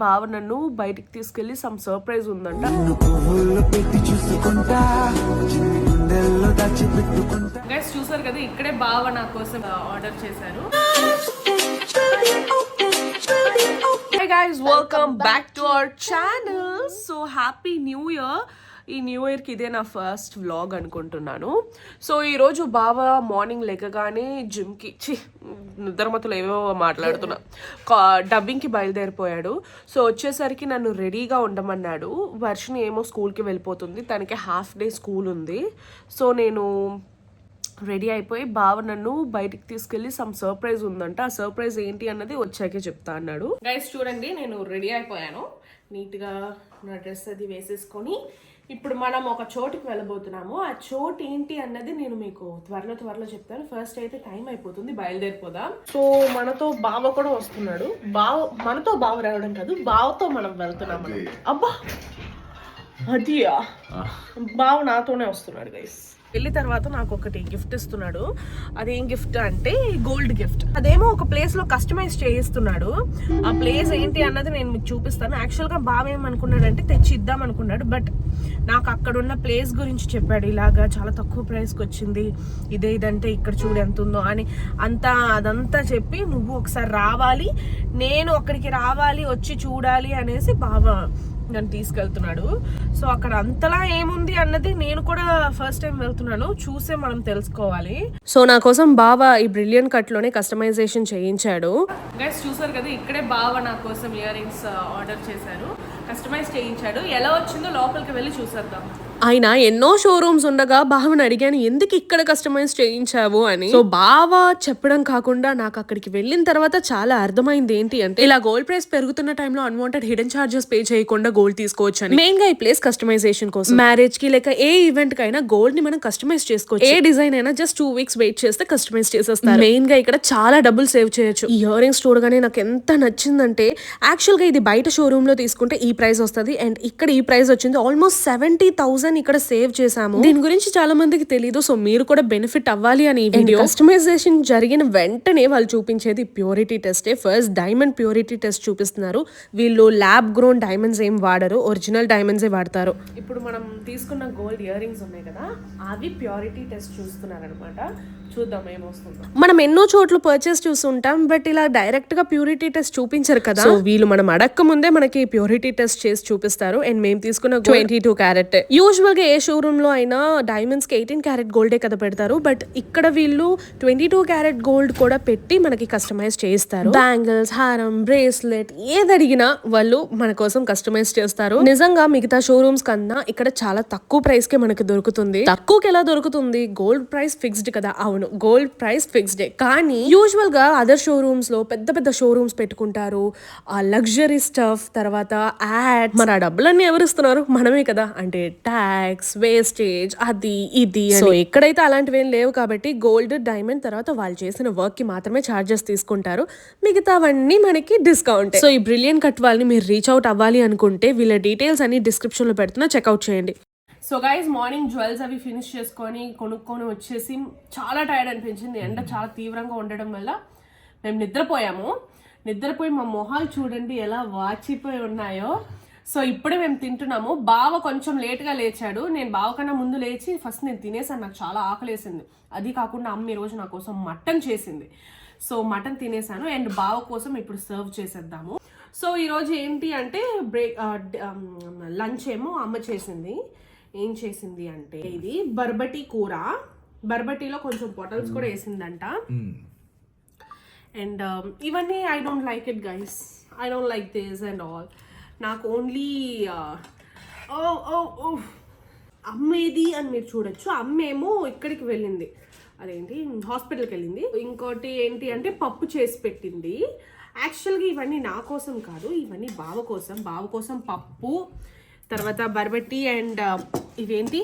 బావ నన్ను బయటికి తీసుకెళ్లి సమ్ సర్ప్రైజ్ ఉందంట. గైస్ చూసారు కదా, ఇక్కడే బావ నా కోసం ఆర్డర్ చేశారు. Hey guys, welcome back to our channel. So happy new year. ఈ న్యూ ఇయర్కి ఇదే నా ఫస్ట్ వ్లాగ్ అనుకుంటున్నాను. సో ఈరోజు బావ మార్నింగ్ లేకగానే జిమ్కి నిద్రమతులు ఏవో మాట్లాడుతున్నా డబ్బింగ్కి బయలుదేరిపోయాడు. సో వచ్చేసరికి నన్ను రెడీగా ఉండమన్నాడు. వర్షిని ఏమో స్కూల్కి వెళ్ళిపోతుంది, తనకి హాఫ్ డే స్కూల్ ఉంది. సో నేను రెడీ అయిపోయి బావ నన్ను బయటికి తీసుకెళ్ళి సమ్ సర్ప్రైజ్ ఉందంట. ఆ సర్ప్రైజ్ ఏంటి అన్నది వచ్చాకే చెప్తా అన్నాడు. గైస్ చూడండి, నేను రెడీ అయిపోయాను. నీట్గా నా డ్రెస్ అది వేసేసుకొని ఇప్పుడు మనం ఒక చోటుకి వెళ్ళబోతున్నాము. ఆ చోటు ఏంటి అన్నది నేను మీకు త్వరలో చెప్తాను. ఫస్ట్ అయితే టైం అయిపోతుంది, బయలుదేరిపోదాం. సో మనతో బావ కూడా వస్తున్నాడు. మనతో బావ రావడం కాదు, బావతో మనం వెళ్తున్నాం. అబ్బా అదియా, బావ నాతోనే వస్తున్నాడు గైస్. వెళ్ళిన తర్వాత నాకు ఒకటి గిఫ్ట్ ఇస్తున్నాడు. అదేం గిఫ్ట్ అంటే గోల్డ్ గిఫ్ట్. అదేమో ఒక ప్లేస్ లో కస్టమైజ్ చేయిస్తున్నాడు. ఆ ప్లేస్ ఏంటి అన్నది నేను మీకు చూపిస్తాను. యాక్చువల్ గా బావ ఏమనుకున్నాడంటే తెచ్చి ఇద్దాం అనుకున్నాడు, బట్ నాకు అక్కడ ఉన్న ప్లేస్ గురించి చెప్పాడు. ఇలాగా చాలా తక్కువ ప్రైస్కి వచ్చింది, ఇదంటే ఇక్కడ చూడు ఎంత ఉందో అని అదంతా చెప్పి నువ్వు ఒకసారి రావాలి, నేను అక్కడికి రావాలి, వచ్చి చూడాలి అనేసి బావ నన్ను తీసుకెళ్తున్నాడు. సో అక్కడ అంతలా ఏముంది అన్నది నేను కూడా ఫస్ట్ టైం వెళ్తున్నాను, చూసే మనం తెలుసుకోవాలి. సో నా కోసం బావ ఈ బ్రిలియంట్ కట్ లోనే కస్టమైజేషన్ చేయించాడు. గైస్ చూసారు కదా, ఇక్కడే బావ నా కోసం ఇయర్ రింగ్స్ ఆర్డర్ చేశారు, కస్టమైజ్ చేయించాడు. ఎలా వచ్చిందో లోపలికి వెళ్ళి చూసేద్దాం. ఆయన ఎన్నో షోరూమ్స్ ఉండగా బావని అడిగాను, ఎందుకు ఇక్కడ కస్టమైజ్ చేయించావు అని. సో బావ చెప్పడం కాకుండా నాకు అక్కడికి వెళ్ళిన తర్వాత చాలా అర్థమైంది ఏంటి అంటే, ఇలా గోల్డ్ ప్రైస్ పెరుగుతున్న టైంలో అన్వాంటెడ్ హిడెన్ చార్జెస్ పే చేయకుండా గోల్డ్ తీసుకోవచ్చు అని. మెయిన్ గా ఈ ప్లేస్ కస్టమైజేషన్ కోసం, మ్యారేజ్ కి లేక ఏ ఈవెంట్ కైనా గోల్డ్ ని మనం కస్టమైజ్ చేసుకోవచ్చు. ఏ డిజైన్ అయినా జస్ట్ 2 weeks వెయిట్ చేస్తే కస్టమైజ్ చేసేస్తారు. మెయిన్ గా ఇక్కడ చాలా డబ్బులు సేవ్ చేయొచ్చు. ఈ ఇయర్ రింగ్స్ చూడగానే నాకు ఎంత నచ్చిందంటే, యాక్చువల్ గా ఇది బయట షోరూమ్ లో తీసుకుంటే ఈ ప్రైస్ వస్తుంది, అండ్ ఇక్కడ ఈ ప్రైస్ వచ్చింది. ఆల్మోస్ట్ 70,000 ఇక్కడ సేవ్ చేసాము. దీని గురించి చాలా మందికి తెలియదు, సో మీరు కూడా బెనిఫిట్ అవ్వాలి అని ఈ వీడియో. కస్టమైజేషన్ జరిగిన వెంటనే వాళ్ళు చూపించేది ప్యూరిటీ టెస్టే. ఫస్ట్ డైమండ్ ప్యూరిటీ టెస్ట్ చూపిస్తున్నారు. వీళ్ళు ల్యాబ్ గ్రోన్ డైమండ్స్ ఏం వాడరు, ఒరిజినల్ డైమండ్స్ వాడతారు. ఇప్పుడు మనం తీసుకున్న గోల్డ్ ఇయర్ రింగ్స్ ఉన్నాయి కదా, అవి ప్యూరిటీ టెస్ట్ చూస్తున్నారు అనమాట. చూద్దాం ఏమొస్తుందో. మనం ఎన్నో చోట్ల పర్చేస్ చూస్తుంటాం, బట్ ఇలా డైరెక్ట్ గా ప్యూరిటీ టెస్ట్ చూపించరు కదా. సో వీళ్ళు మనం అడక్క ముందే మనకి ప్యూరిటీ టెస్ట్ చేసి చూపిస్తారు. అండ్ మేము తీసుకున్న 22 క్యారెట్. యూజువల్ గా ఏ షోరూమ్ లో అయినా డైమండ్స్ కి 18 క్యారెట్ గోల్డే కదా పెడతారు, బట్ ఇక్కడ వీళ్ళు 22 క్యారెట్ గోల్డ్ కూడా పెట్టి మనకి కస్టమైజ్ చేయిస్తారు. బ్యాంగిల్స్, హారం, బ్రేస్లెట్ ఏది అడిగినా వాళ్ళు మన కోసం కస్టమైజ్ చేస్తారు. నిజంగా మిగతా షోరూమ్స్ కన్నా ఇక్కడ చాలా తక్కువ ప్రైస్ కే మనకి దొరుకుతుంది. తక్కువకి ఎలా దొరుకుతుంది? గోల్డ్ ప్రైస్ ఫిక్స్డ్ కదా. అవును, గోల్డ్ ప్రైస్ ఫిక్స్డే. కానీ యూజువల్ గా అదర్ షోరూమ్స్ లో పెద్ద షోరూమ్స్ పెట్టుకుంటారు, ఆ లగ్జరీ స్టఫ్, తర్వాత యాడ్. మరి ఆ డబ్బులన్నీ ఎవరు ఇస్తున్నారు? మనమే కదా. అంటే ట్యాక్స్, వేస్టేజ్, అది ఇది. సో ఎక్కడైతే అలాంటివి ఏం లేవు కాబట్టి గోల్డ్, డైమండ్ తర్వాత వాళ్ళు చేసిన వర్క్ కి మాత్రమే ఛార్జెస్ తీసుకుంటారు, మిగతావన్నీ మనకి డిస్కౌంట్. సో ఈ బ్రిలియంట్ కట్ వాళ్ళని మీరు రీచ్ అవుట్ అవ్వాలి అనుకుంటే వీళ్ళ డీటెయిల్స్ అన్ని డిస్క్రిప్షన్ లో పెడుతున్నా, చెక్అవుట్ చేయండి. సో గైజ్ మార్నింగ్ జ్యువెల్స్ అవి ఫినిష్ చేసుకొని కొనుక్కొని వచ్చేసి చాలా టైర్డ్ అనిపించింది. ఎండ చాలా తీవ్రంగా ఉండడం వల్ల మేము నిద్రపోయి మా మొహాలు చూడండి ఎలా వాచిపోయి ఉన్నాయో. సో ఇప్పుడే మేము తింటున్నాము. బావ కొంచెం లేట్గా లేచాడు. నేను బావ కన్నా ముందు లేచి ఫస్ట్ నేను తినేసాను, నాకు చాలా ఆకలేసింది. అది కాకుండా అమ్మ ఈరోజు నా కోసం మటన్ చేసింది. సో మటన్ తినేసాను, అండ్ బావ కోసం ఇప్పుడు సర్వ్ చేసేద్దాము. సో ఈరోజు ఏంటి అంటే లంచ్ ఏమో అమ్మ చేసింది. ఏం చేసింది అంటే ఇది బర్బటీ కూర. బర్బటీలో కొంచెం పొటల్స్ కూడా వేసిందంట. అండ్ ఇవన్నీ I don't like it guys, I don't like this and all. నాకు ఓన్లీ అమ్మేది అని మీరు చూడొచ్చు. అమ్మేమో ఇక్కడికి వెళ్ళింది, అదేంటి హాస్పిటల్కి వెళ్ళింది. ఇంకోటి ఏంటి అంటే పప్పు చేసి పెట్టింది. యాక్చువల్గా ఇవన్నీ నా కోసం కాదు, ఇవన్నీ బావ కోసం పప్పు, తర్వాత బర్బటీ అండ్ ఇదేంటి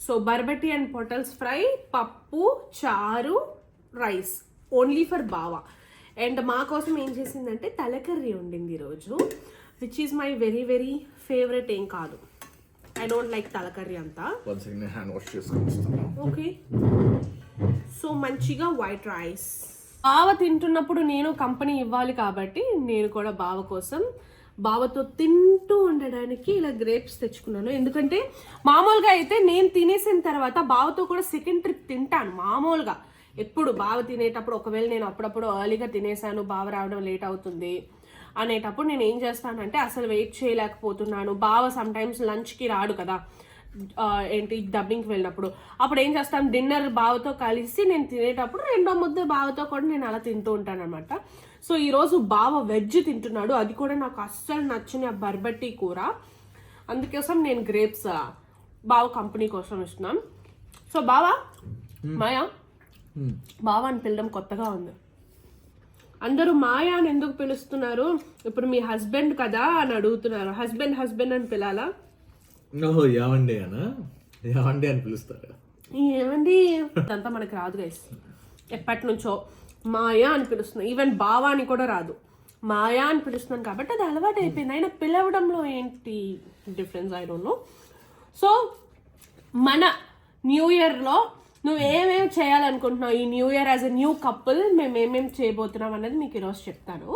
సో బర్బటీ అండ్ పొటల్స్ ఫ్రై, పప్పు, చారు, రైస్ ఓన్లీ ఫర్ బావ. అండ్ మా కోసం ఏం చేసిందంటే తలకర్రీ ఉండింది ఈరోజు, which is my very very favourite. ఏం కాదు, ఐ డోంట్ లైక్ తలకర్రీ అంతా. ఓకే, సో మంచిగా వైట్ రైస్, బావ తింటున్నప్పుడు నేను కంపెనీ ఇవ్వాలి కాబట్టి నేను కూడా బావ కోసం బావతో తింటూ ఉండడానికి ఇలా గ్రేప్స్ తెచ్చుకున్నాను. ఎందుకంటే మామూలుగా అయితే నేను తినేసిన తర్వాత బావతో కూడా సెకండ్ ట్రిప్ తింటాను మామూలుగా. ఎప్పుడు బావ తినేటప్పుడు ఒకవేళ నేను అప్పుడప్పుడు ఎర్లీగా తినేసాను, బావ రావడం లేట్ అవుతుంది అనేటప్పుడు నేను ఏం చేస్తానంటే అసలు వెయిట్ చేయలేకపోతున్నాను. బావ సమ్ టైమ్స్ లంచ్కి రాడు కదా, డబ్బింగ్కి వెళ్ళినప్పుడు. అప్పుడు ఏం చేస్తాను, డిన్నర్ బావతో కలిసి నేను తినేటప్పుడు రెండో ముద్ద బావతో కూడా నేను అలా తింటూ ఉంటాను అనమాట. సో ఈరోజు బావ వెజ్ తింటున్నాడు, అది కూడా నాకు అస్సలు నచ్చిన బర్బట్టి కూర. అందుకోసం నేను గ్రేప్స్ బావ కంపెనీ కోసం ఇస్తున్నాను. సో బావా, మాయా బావ అని పిలవడం కొత్తగా ఉంది. అందరూ మాయా అని ఎందుకు పిలుస్తున్నారు? ఇప్పుడు మీ హస్బెండ్ కదా అని అడుగుతున్నారు. హస్బెండ్ అని పిలాలా? ఏవండి అని పిలుస్తారు. ఏమండి అదంతా మనకి రాదు గైస్. ఎప్పటి నుంచో మాయా అని పిలుస్తున్నాను. ఈవెన్ బావా అని కూడా రాదు, మాయా అని పిలుస్తున్నాను కాబట్టి అది అలవాటు అయిపోయింది. అయినా పిలవడంలో ఏంటి difference I don't know. So మన న్యూ ఇయర్లో నువ్వు ఏమేమి చేయాలనుకుంటున్నావు? ఈ new year as a new couple మేము ఏమేమి చేయబోతున్నాం అనేది మీకు ఈరోజు చెప్తాను.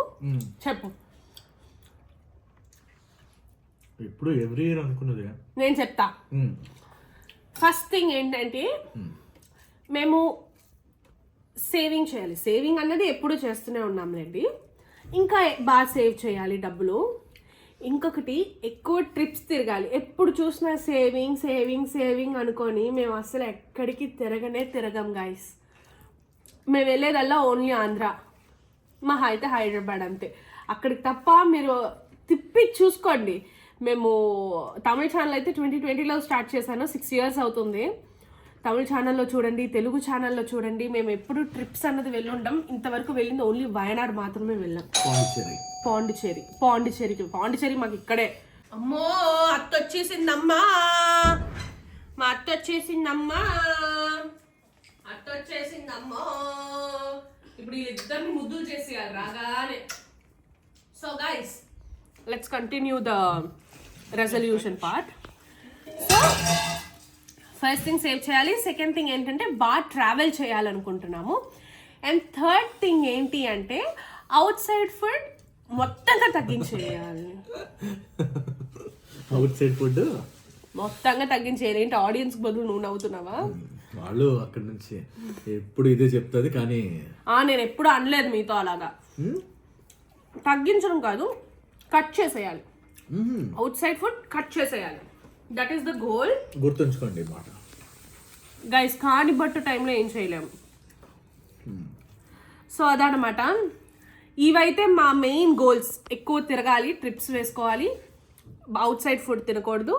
చెప్పు. ఇప్పుడు ఎవ్రీ ఇయర్ అనుకున్నది నేను చెప్తా. ఫస్ట్ థింగ్ ఏంటంటే మేము సేవింగ్ చేయాలి. సేవింగ్ అన్నది ఎప్పుడు చేస్తూనే ఉన్నాంలేండి. ఇంకా బాగా సేవ్ చేయాలి డబ్బులు. ఇంకొకటి ఎక్కువ ట్రిప్స్ తిరగాలి. ఎప్పుడు చూసినా సేవింగ్ సేవింగ్ సేవింగ్ అనుకొని మేము అసలు ఎక్కడికి తిరగం గాయస్. మేము వెళ్ళేదల్లా ఓన్లీ ఆంధ్ర, మహా అయితే హైదరాబాద్ అంతే. అక్కడికి తప్ప మీరు తిప్పి చూసుకోండి. మేము తమిళ ఛానల్ అయితే 2020లో స్టార్ట్ చేశాను, 6 years అవుతుంది. తమిళ ఛానల్లో చూడండి, తెలుగు ఛానల్లో చూడండి. మేము ఎప్పుడు ట్రిప్స్ అన్నది వెళ్ళుంటాం. ఇంతవరకు వెళ్ళింది ఓన్లీ వయనాడ్ మాత్రమే వెళ్ళాం. పాండిచేరి మాకు ఇక్కడే. అమ్మో అత్త వచ్చేసిందమ్మా, మా అత్త వచ్చేసిందమ్మా. ఇప్పుడు వీళ్ళిద్దరిని ముద్దులు చేసేయాలి రాగానే. So guys let's continue the resolution part. So first thing save చేయాలి. సెకండ్ థింగ్ ఏంటంటే బాగా ట్రావెల్ చేయాలనుకుంటున్నాము. అండ్ థర్డ్ థింగ్ ఏంటి అంటే అవుట్ సైడ్ ఫుడ్ మొత్తంగా తగ్గించేయాలి. అవుట్ సైడ్ ఫుడ్ మొత్తంగా తగ్గించేయాలి. ఏంటి ఆడియన్స్ బదులు నువ్వు నవ్వుతున్నావా? వాళ్ళు అక్కడ నుంచి ఎప్పుడు ఇదే చెప్తుంది కానీ నేను ఎప్పుడు అనలేదు మీతో అలాగా. తగ్గించడం కాదు, కట్ చేసేయాలి. అవుట్ సైడ్ ఫుడ్ కట్ చేసేయాలి. That is the goal. గుర్తుంచుకోండి మాట గైస్. కాని బట్టు టైంలో ఏం చేయలేము. సో అదనమాట. ఇవైతే మా మెయిన్ గోల్స్. ఎక్కువ తిరగాలి, ట్రిప్స్ వేసుకోవాలి, అవుట్ సైడ్ ఫుడ్ తినకూడదు,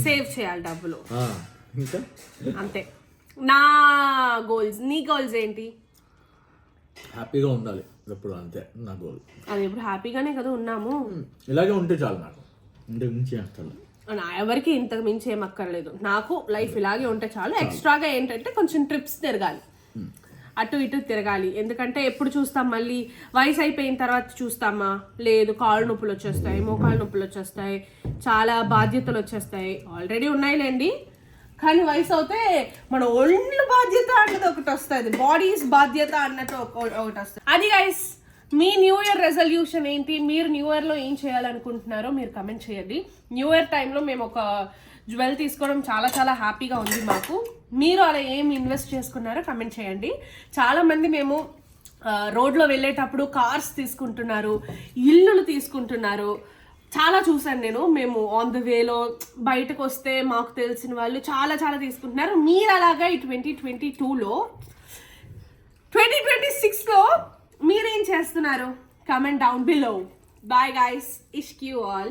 సేవ్ చేయాలి డబ్బులు, అంతే నా గోల్స్. నీ గోల్స్ ఏంటి? హ్యాపీగా ఉండాలి ఎప్పుడు, అంతే నా గోల్. అది ఎప్పుడు హ్యాపీగానే కదా ఉన్నాము. ఇలాగే ఉంటే చాలు నాకు, ఇంతకు మించి అక్కర్లేదు. ఎవరికి ఇంతకు మించి ఏం అక్కర్లేదు. నాకు లైఫ్ ఇలాగే ఉంటే చాలు. ఎక్స్ట్రాగా ఏంటంటే కొంచెం ట్రిప్స్ తిరగాలి, అటు ఇటు తిరగాలి. ఎందుకంటే ఎప్పుడు చూస్తాం, మళ్ళీ వయసు అయిపోయిన తర్వాత చూస్తామా? లేదు, కాళ్ళు నొప్పులు వచ్చేస్తాయి, మోకాళ్ళ నొప్పులు వచ్చేస్తాయి, చాలా బాధ్యతలు వచ్చేస్తాయి. ఆల్రెడీ ఉన్నాయిలేండి, కానీ వయసు అవుతే మన ఒళ్ళు బాధ్యత అన్నది ఒకటి వస్తుంది, బాడీస్ బాధ్యత అన్నట్టు ఒకటి వస్తుంది. అది గైస్ మీ న్యూ ఇయర్ రెజల్యూషన్ ఏంటి? మీరు న్యూ ఇయర్లో ఏం చేయాలనుకుంటున్నారో మీరు కమెంట్ చేయండి. న్యూ ఇయర్ టైంలో మేము ఒక జ్యువెల్ తీసుకోవడం చాలా చాలా హ్యాపీగా ఉంది మాకు. మీరు అలా ఏం ఇన్వెస్ట్ చేసుకున్నారో కమెంట్ చేయండి. చాలామంది మేము రోడ్లో వెళ్ళేటప్పుడు కార్స్ తీసుకుంటున్నారు, ఇల్లులు తీసుకుంటున్నారు, చాలా చూసాను నేను. మేము ఆన్ ద వేలో బయటకు వస్తే మాకు తెలిసిన వాళ్ళు చాలా చాలా తీసుకుంటున్నారు. మీరు అలాగా ఈ 2022లో 2026లో మీరేం చేస్తున్నారు? Comment down below. Bye guys, ఇష్క్ యూ ఆల్.